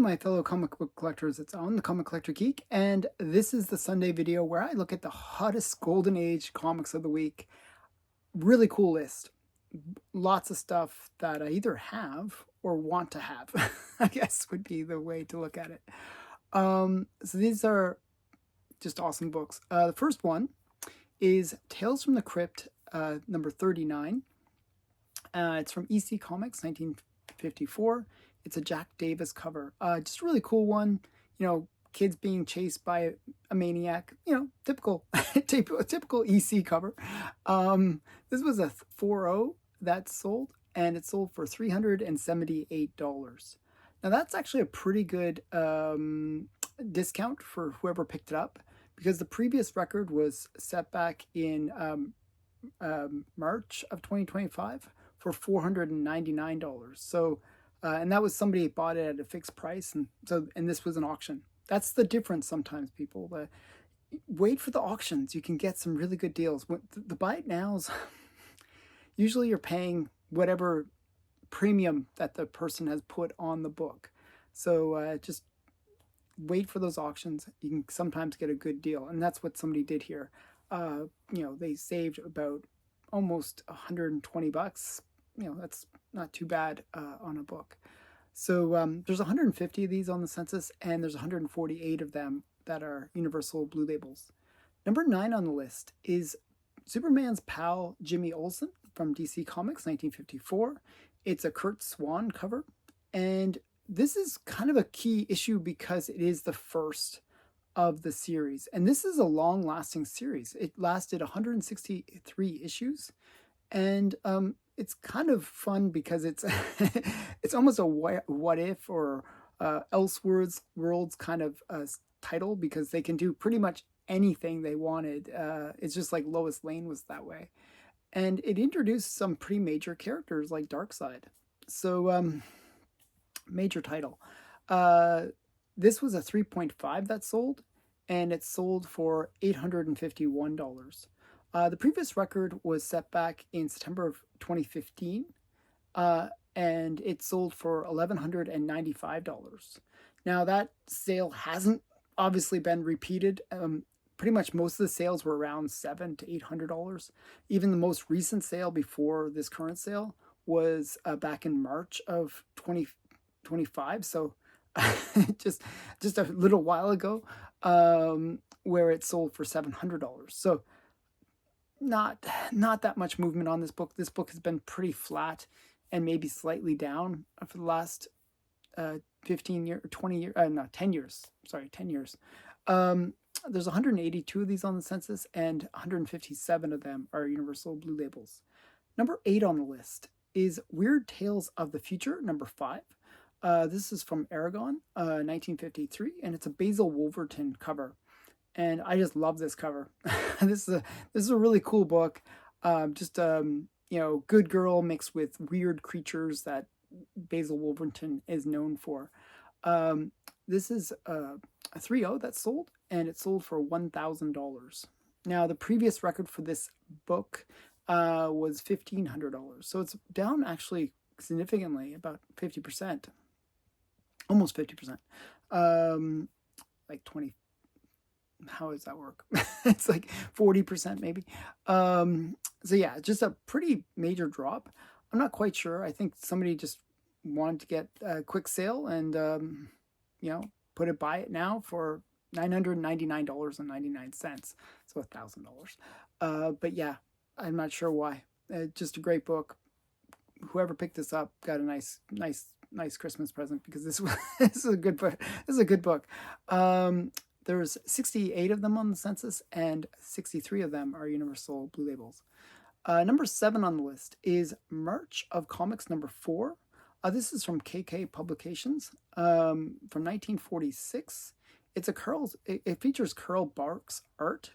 my fellow comic book collectors. It's on the Comic Collector Geek, and this is the Sunday video where I look at the hottest Golden Age comics of the week. Really cool list. Lots of stuff that I either have or want to have, I guess would be the way to look at it. So these are just awesome books. The first one is Tales from the Crypt, number 39. It's from EC Comics, 1954. It's a Jack Davis cover. Just a really cool one. You know, kids being chased by a maniac. You know, typical typical EC cover. This was a 4.0 that sold, and it sold for $378. Now that's actually a pretty good discount for whoever picked it up, because the previous record was set back in March of 2025 for $499. So and that was somebody bought it at a fixed price, and this was an auction. That's the difference sometimes, people. Wait for the auctions. You can get some really good deals. The buy it nows, usually you're paying whatever premium that the person has put on the book. So just wait for those auctions. You can sometimes get a good deal, and that's what somebody did here. You know, they saved about almost $120. You know, that's not too bad on a book. So there's 150 of these on the census, and there's 148 of them that are Universal Blue Labels. Number 9 on the list is Superman's pal Jimmy Olsen from DC Comics, 1954. It's a Kurt Swan cover, and this is kind of a key issue because it is the first of the series, and this is a long-lasting series. It lasted 163 issues, and it's kind of fun because it's it's almost a what if or Elseworlds kind of title, because they can do pretty much anything they wanted. It's just like Lois Lane was that way, and it introduced some pretty major characters like Darkseid. So major title. This was a 3.5 that sold, and it sold for $851. The previous record was set back in September of 2015, and it sold for $1,195. Now, that sale hasn't obviously been repeated. Pretty much most of the sales were around $700 to $800. Even the most recent sale before this current sale was back in March of 2025. So just a little while ago, where it sold for $700. So not that much movement on this book. This book has been pretty flat and maybe slightly down for the last 15 years, 20 years, no, 10 years. Sorry, 10 years. There's 182 of these on the census, and 157 of them are Universal Blue Labels. Number 8 on the list is Weird Tales of the Future, number 5. This is from Aragon, 1953, and it's a Basil Wolverton cover. And I just love this cover. This is a really cool book. You know, good girl mixed with weird creatures that Basil Wolverton is known for. This is a 3.0 that sold, and it sold for $1,000. Now, the previous record for this book was $1,500. So it's down actually significantly, about 50%. Almost 50%. Like 20. How does that work? It's like 40% maybe. So yeah, just a pretty major drop. I'm not quite sure. I think somebody just wanted to get a quick sale and you know, buy it now for $999.99. So $1,000. But yeah, I'm not sure why. Just a great book. Whoever picked this up got a nice Christmas present, because this is a good book. This is a good book. There's 68 of them on the census, and 63 of them are Universal Blue Labels. Number 7 on the list is March of Comics number 4. This is from KK Publications, from 1946. It features Carl Barks art,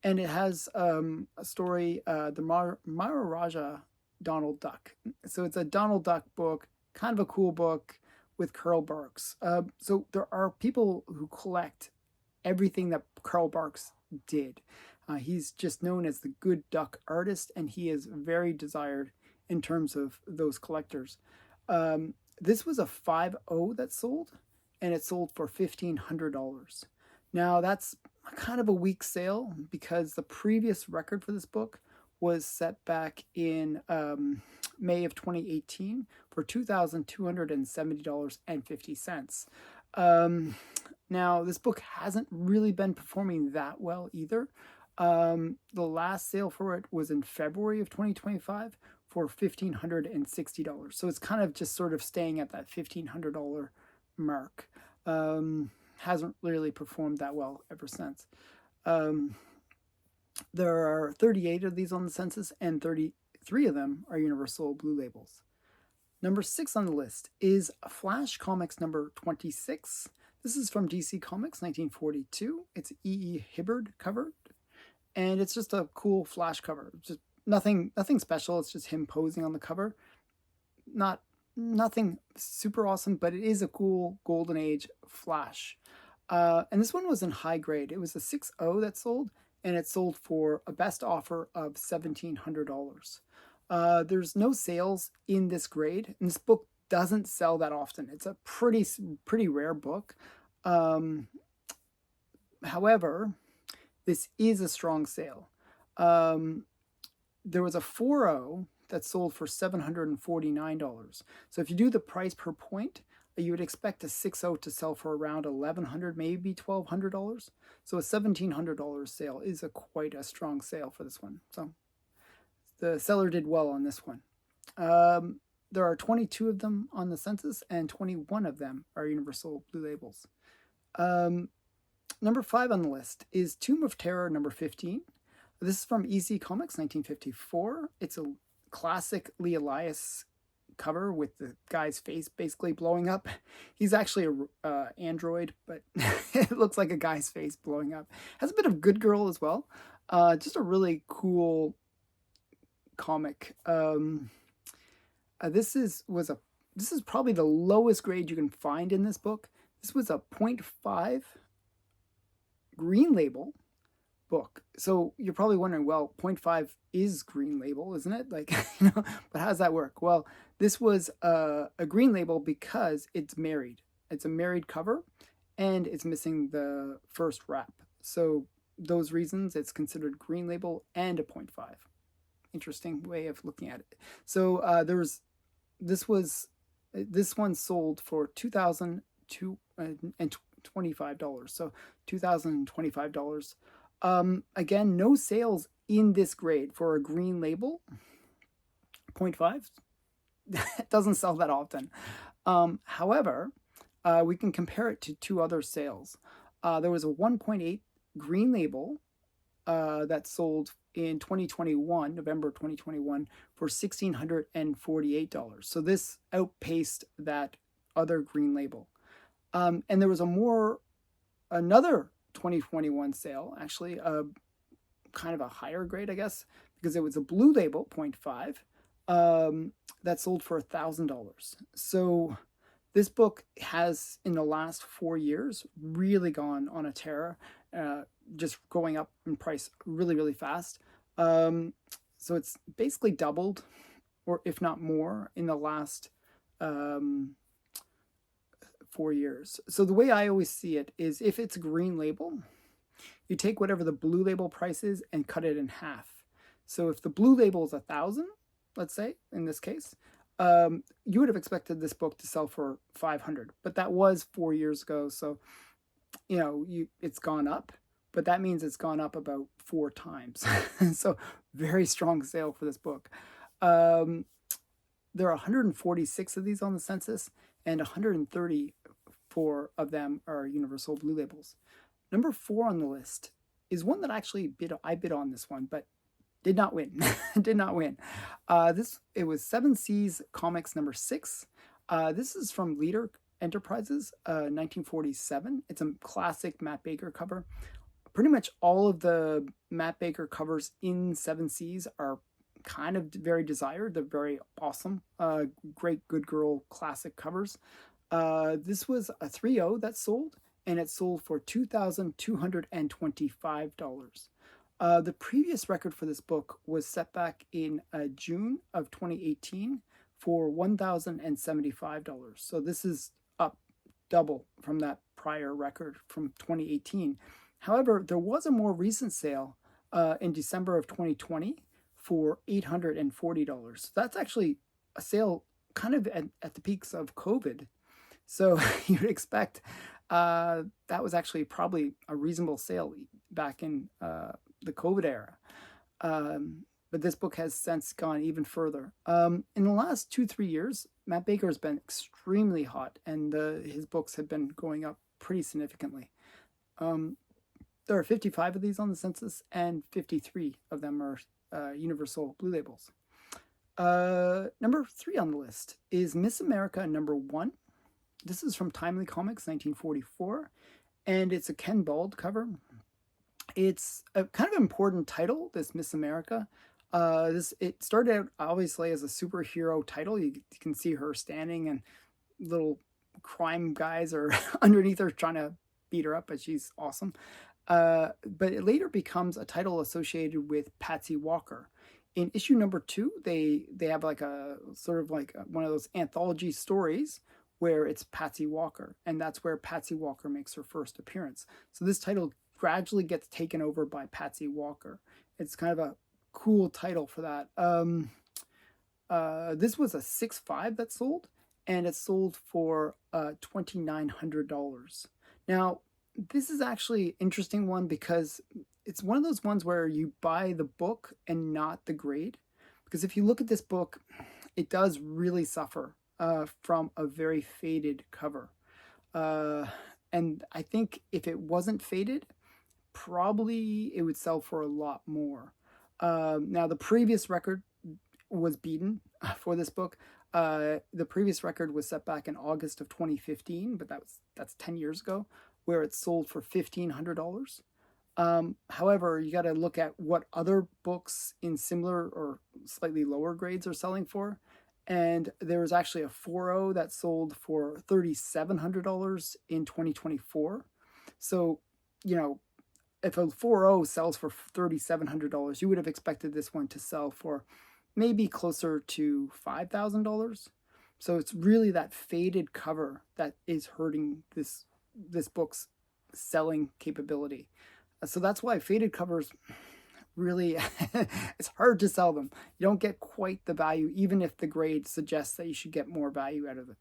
and it has a story, the Maharaja Donald Duck. So it's a Donald Duck book, kind of a cool book with Carl Barks. So there are people who collect everything that Carl Barks did. He's just known as the good duck artist, and he is very desired in terms of those collectors. This was a 5.0 that sold, and it sold for $1,500. Now that's kind of a weak sale because the previous record for this book was set back in May of 2018 for $2,270.50. Now, this book hasn't really been performing that well either. The last sale for it was in February of 2025 for $1,560. So it's kind of just sort of staying at that $1,500 mark. Hasn't really performed that well ever since. There are 38 of these on the census, and 33 of them are Universal Blue Labels. Number 6 on the list is Flash Comics number 26. This is from DC Comics 1942. It's E.E. Hibbard cover, and it's just a cool Flash cover. Just nothing special. It's just him posing on the cover. Nothing super awesome, but it is a cool Golden Age Flash. And this one was in high grade. It was a 6.0 that sold, and it sold for a best offer of $1,700. There's no sales in this grade, and this book doesn't sell that often. It's a pretty rare book. However, this is a strong sale. There was a 4.0 that sold for $749. So if you do the price per point, you would expect a 6.0 to sell for around $1,100, maybe $1,200. So a $1,700 sale is quite a strong sale for this one. So the seller did well on this one. There are 22 of them on the census, and 21 of them are Universal Blue Labels. Number 5 on the list is Tomb of Terror number 15. This is from EC Comics 1954. It's a classic Lee Elias cover with the guy's face basically blowing up. He's actually a android, but it looks like a guy's face blowing up. Has a bit of Good Girl as well. Just a really cool comic. This is probably the lowest grade you can find in this book. This was a 0.5 green label book. So you're probably wondering, well, 0.5 is green label, isn't it? Like, but how does that work? Well, this was a green label because it's married. It's a married cover, and it's missing the first wrap. So those reasons, it's considered green label and a 0.5. Interesting way of looking at it. So this one sold for $2,025. So $2,025. Again, no sales in this grade for a green label. 0.5 doesn't sell that often. However, we can compare it to 2 other sales. There was a 1.8 green label that sold in 2021, November 2021, for $1,648. So this outpaced that other green label. And there was another 2021 sale, actually, kind of a higher grade, I guess, because it was a blue label, 0.5, that sold for $1,000. So this book has, in the last 4 years, really gone on a tear, just going up in price really, really fast. So it's basically doubled, or if not more, in the last 4 years. So the way I always see it is, if it's a green label, you take whatever the blue label price is and cut it in half. So if the blue label is 1,000, let's say, in this case, you would have expected this book to sell for 500, but that was 4 years ago. So, it's gone up, but that means it's gone up about 4 times. So very strong sale for this book. There are 146 of these on the census, and 134 of them are Universal Blue Labels. Number 4 on the list is one that actually I bid on this one, but did not win. Did not win. It was 7 Seas Comics number 6. This is from Leader Enterprises, 1947. It's a classic Matt Baker cover. Pretty much all of the Matt Baker covers in 7 Seas are kind of very desired. They're very awesome. Great Good Girl classic covers. This was a 3.0 that sold, and it sold for $2,225. The previous record for this book was set back in June of 2018 for $1,075. So this is up double from that prior record from 2018. However, there was a more recent sale in December of 2020 for $840. That's actually a sale kind of at the peaks of COVID. So you'd expect that was actually probably a reasonable sale back in the COVID era. But this book has since gone even further. In the last 2-3 years, Matt Baker has been extremely hot, and his books have been going up pretty significantly. There are 55 of these on the census, and 53 of them are Universal Blue Labels. Number 3 on the list is Miss America #1. This is from Timely Comics, 1944, and it's a Ken Bald cover. It's a kind of important title, this Miss America. It started out obviously as a superhero title. You can see her standing, and little crime guys are underneath her trying to beat her up, but she's awesome. But it later becomes a title associated with Patsy Walker. In issue number 2, they have like a sort of like one of those anthology stories where it's Patsy Walker, and that's where Patsy Walker makes her first appearance. So this title gradually gets taken over by Patsy Walker. It's kind of a cool title for that. This was a 6.5 that sold, and it sold for $2,900. Now, this is actually an interesting one because it's one of those ones where you buy the book and not the grade. Because if you look at this book, it does really suffer from a very faded cover. And I think if it wasn't faded, probably it would sell for a lot more. Now, the previous record was beaten for this book. The previous record was set back in August of 2015, but that's 10 years ago, where it sold for $1,500. However, you got to look at what other books in similar or slightly lower grades are selling for. And there was actually a 4.0 that sold for $3,700 in 2024. So, if a 4.0 sells for $3,700, you would have expected this one to sell for maybe closer to $5,000. So it's really that faded cover that is hurting this book's selling capability. So that's why faded covers really, it's hard to sell them. You don't get quite the value, even if the grade suggests that you should get more value out of it.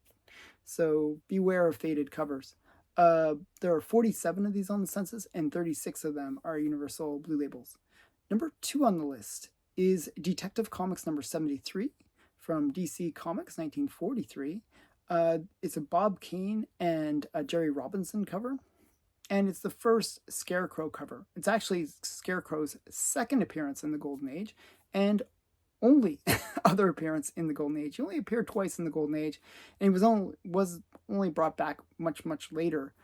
So beware of faded covers. There are 47 of these on the census, and 36 of them are Universal Blue Labels. Number 2 on the list is Detective Comics number 73 from DC Comics, 1943. It's a Bob Kane and a Jerry Robinson cover, and it's the first Scarecrow cover. It's actually Scarecrow's second appearance in the Golden Age, and only other appearance in the Golden Age. He only appeared twice in the Golden Age, and he was only brought back much later.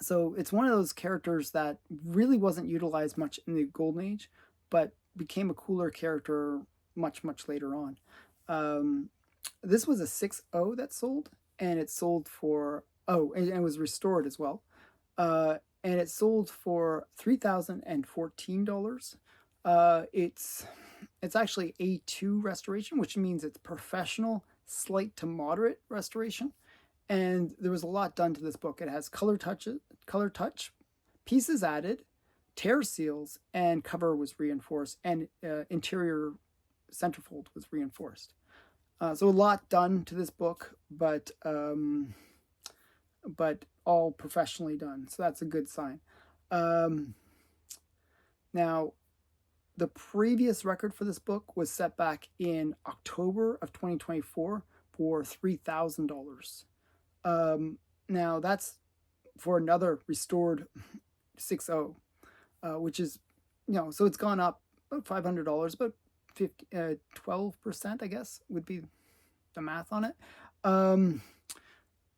So it's one of those characters that really wasn't utilized much in the Golden Age, but became a cooler character much later on. This was a 6.0 that sold, and it sold for and it was restored as well, and it sold for $3,014. It's actually A2 restoration, which means it's professional, slight to moderate restoration. And there was a lot done to this book. It has color touch, pieces added, tear seals, and cover was reinforced, and interior centerfold was reinforced. So a lot done to this book, but all professionally done. So that's a good sign. Now, the previous record for this book was set back in October of 2024 for $3,000. Now, that's for another restored 6.0, which is, so it's gone up about $500, but 12%, I guess, would be the math on it.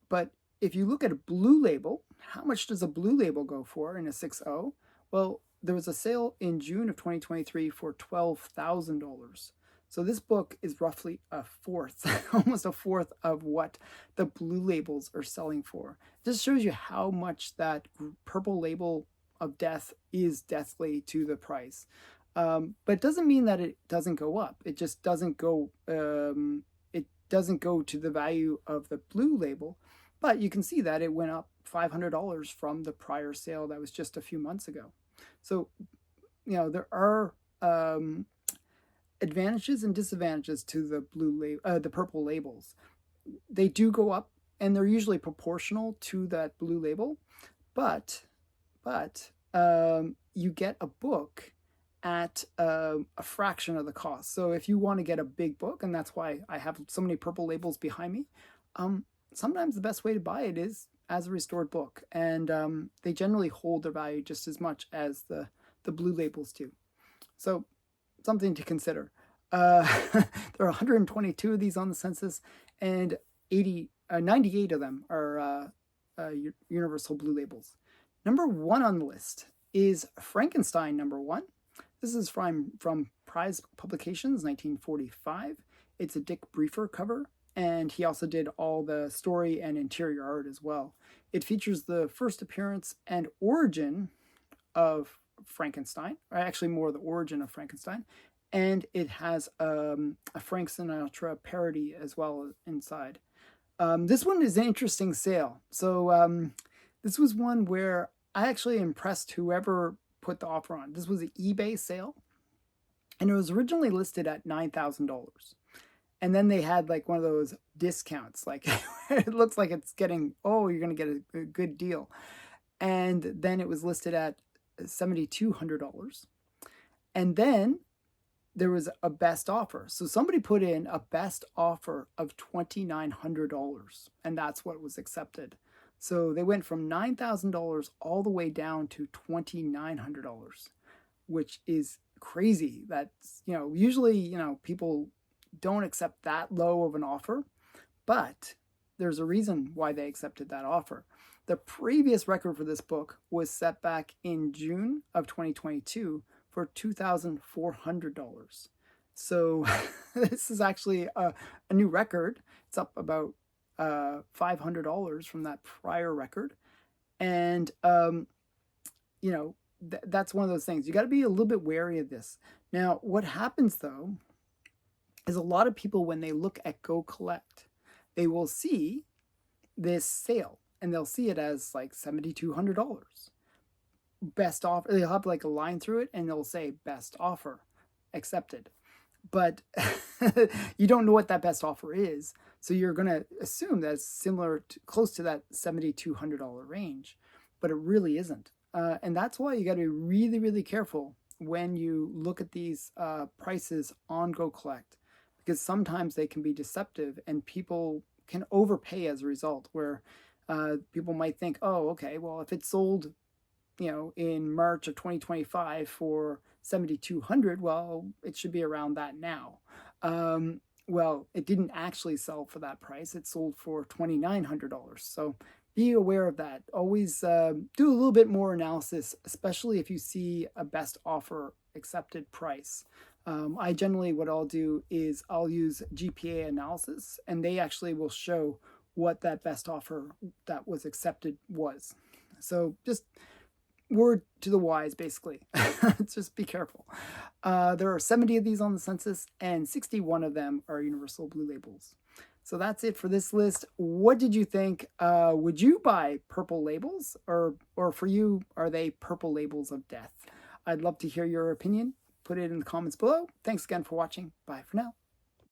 But if you look at a blue label, how much does a blue label go for in a 6.0? Well, there was a sale in June of 2023 for $12,000. So this book is roughly a fourth, almost a fourth of what the blue labels are selling for. It just shows you how much that purple label of death is deathly to the price. But it doesn't mean that it doesn't go up. It just doesn't go, it doesn't go to the value of the blue label, but you can see that it went up $500 from the prior sale that was just a few months ago. So, there are advantages and disadvantages to the purple labels. They do go up, and they're usually proportional to that blue label, but you get a book at a fraction of the cost. So if you want to get a big book, and that's why I have so many purple labels behind me, sometimes the best way to buy it is as a restored book, and they generally hold their value just as much as the blue labels do. So something to consider. There are 122 of these on the census, and 98 of them are universal blue labels. Number 1 on the list is Frankenstein, number 1. This is from Prize Publications, 1945. It's a Dick Briefer cover, and he also did all the story and interior art as well. It features the first appearance and origin of Frankenstein, or actually more the origin of Frankenstein, and it has a Frank Sinatra parody as well inside. This one is an interesting sale. So this was one where I actually impressed whoever put the offer on. This was an eBay sale, and it was originally listed at $9,000. And then they had like one of those discounts, like it looks like it's getting, you're going to get a good deal. And then it was listed at $7,200. And then there was a best offer. So somebody put in a best offer of $2,900, and that's what was accepted. So they went from $9,000 all the way down to $2,900, which is crazy. That's, usually, people don't accept that low of an offer, but there's a reason why they accepted that offer. The previous record for this book was set back in June of 2022 for $2,400. So this is actually a new record. It's up about $500 from that prior record. And, that's one of those things. You got to be a little bit wary of this. Now, what happens, though, is a lot of people, when they look at Go Collect, they will see this sale, and they'll see it as like $7,200. Best offer. They'll have like a line through it, and they'll say best offer accepted. But you don't know what that best offer is, so you're going to assume that it's similar to, close to that $7,200 range, but it really isn't. And that's why you got to be really, really careful when you look at these prices on Go Collect, because sometimes they can be deceptive, and people can overpay as a result, where people might think, oh, okay, well, if it's sold, in March of 2025 for $7,200, well, it should be around that now. Well, it didn't actually sell for that price. It sold for $2,900. So be aware of that. Always do a little bit more analysis, especially if you see a best offer accepted price. I generally, what I'll do is I'll use GPA analysis, and they actually will show what that best offer that was accepted was. So just word to the wise, basically. Just be careful. There are 70 of these on the census, and 61 of them are universal blue labels. So that's it for this list. What did you think? Would you buy purple labels, or for you, are they purple labels of death? I'd love to hear your opinion. Put it in the comments below. Thanks again for watching. Bye for now.